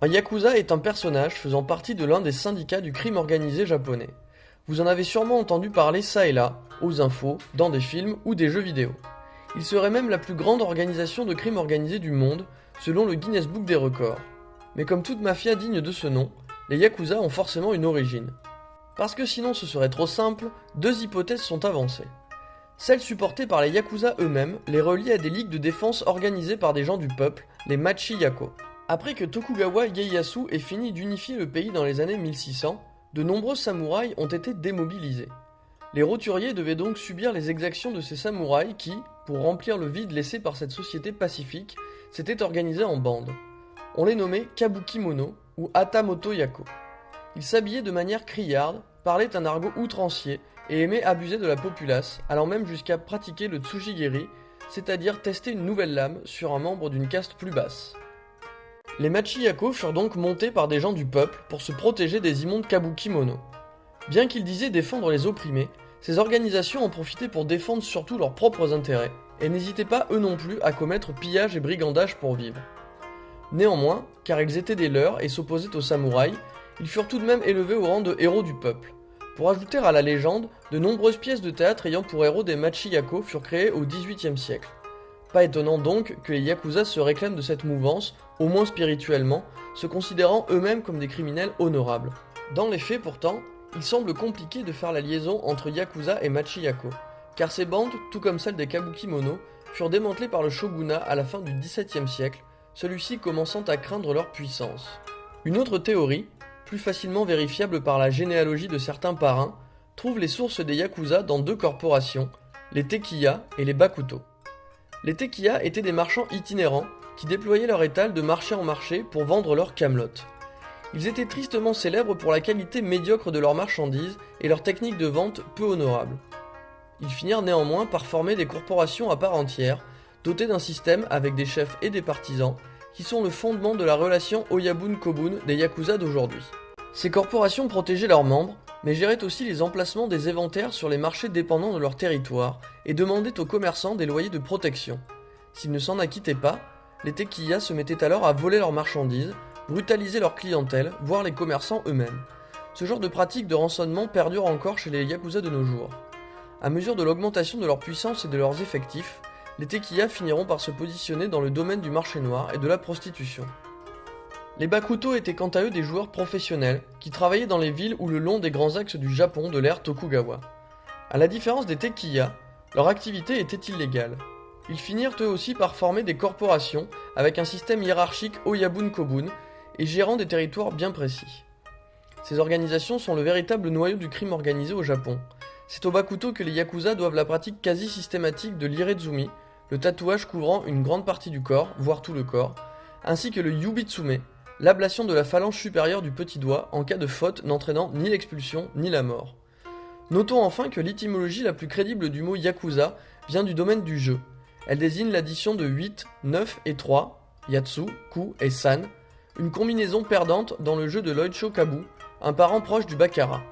Un yakuza est un personnage faisant partie de l'un des syndicats du crime organisé japonais. Vous en avez sûrement entendu parler ça et là, aux infos, dans des films ou des jeux vidéo. Il serait même la plus grande organisation de crime organisé du monde, selon le Guinness Book des records. Mais comme toute mafia digne de ce nom, les yakuza ont forcément une origine. Parce que sinon ce serait trop simple, deux hypothèses sont avancées. Celle supportée par les yakuza eux-mêmes les relie à des ligues de défense organisées par des gens du peuple, les Machi-Yako. Après que Tokugawa Ieyasu ait fini d'unifier le pays dans les années 1600, de nombreux samouraïs ont été démobilisés. Les roturiers devaient donc subir les exactions de ces samouraïs qui, pour remplir le vide laissé par cette société pacifique, s'étaient organisés en bandes. On les nommait Kabukimono ou Hatamoto Yako. Ils s'habillaient de manière criarde, parlaient un argot outrancier et aimaient abuser de la populace, allant même jusqu'à pratiquer le tsujigiri, c'est-à-dire tester une nouvelle lame sur un membre d'une caste plus basse. Les Machi-Yako furent donc montés par des gens du peuple pour se protéger des immondes Kabukimono. Bien qu'ils disaient défendre les opprimés, ces organisations en profitaient pour défendre surtout leurs propres intérêts, et n'hésitaient pas eux non plus à commettre pillage et brigandage pour vivre. Néanmoins, car ils étaient des leurs et s'opposaient aux samouraïs, ils furent tout de même élevés au rang de héros du peuple. Pour ajouter à la légende, de nombreuses pièces de théâtre ayant pour héros des Machi-Yako furent créées au XVIIIe siècle. Pas étonnant donc que les yakuza se réclament de cette mouvance, au moins spirituellement, se considérant eux-mêmes comme des criminels honorables. Dans les faits pourtant, il semble compliqué de faire la liaison entre yakuza et Machi-Yako, car ces bandes, tout comme celles des Kabukimono, furent démantelées par le shogunat à la fin du XVIIe siècle, celui-ci commençant à craindre leur puissance. Une autre théorie, plus facilement vérifiable par la généalogie de certains parrains, trouve les sources des yakuza dans deux corporations, les Tekiya et les Bakuto. Les Tekiya étaient des marchands itinérants qui déployaient leur étal de marché en marché pour vendre leurs camelotes. Ils étaient tristement célèbres pour la qualité médiocre de leurs marchandises et leur technique de vente peu honorable. Ils finirent néanmoins par former des corporations à part entière, dotées d'un système avec des chefs et des partisans, qui sont le fondement de la relation Oyabun-Kobun des yakuza d'aujourd'hui. Ces corporations protégeaient leurs membres, mais géraient aussi les emplacements des éventaires sur les marchés dépendants de leur territoire et demandaient aux commerçants des loyers de protection. S'ils ne s'en acquittaient pas, les Tekiya se mettaient alors à voler leurs marchandises, brutaliser leur clientèle, voire les commerçants eux-mêmes. Ce genre de pratique de rançonnement perdure encore chez les yakuza de nos jours. À mesure de l'augmentation de leur puissance et de leurs effectifs, les Tekiya finiront par se positionner dans le domaine du marché noir et de la prostitution. Les Bakuto étaient quant à eux des joueurs professionnels qui travaillaient dans les villes ou le long des grands axes du Japon de l'ère Tokugawa. À la différence des Tekiya, leur activité était illégale. Ils finirent eux aussi par former des corporations avec un système hiérarchique Oyabun-Kobun et gérant des territoires bien précis. Ces organisations sont le véritable noyau du crime organisé au Japon. C'est aux Bakuto que les yakuza doivent la pratique quasi systématique de l'irezumi, le tatouage couvrant une grande partie du corps, voire tout le corps, ainsi que le yubitsume, l'ablation de la phalange supérieure du petit doigt en cas de faute n'entraînant ni l'expulsion ni la mort. Notons enfin que l'étymologie la plus crédible du mot yakuza vient du domaine du jeu. Elle désigne l'addition de 8, 9 et 3, yatsu, ku et san, une combinaison perdante dans le jeu de l'Oicho Kabu, un parent proche du baccarat.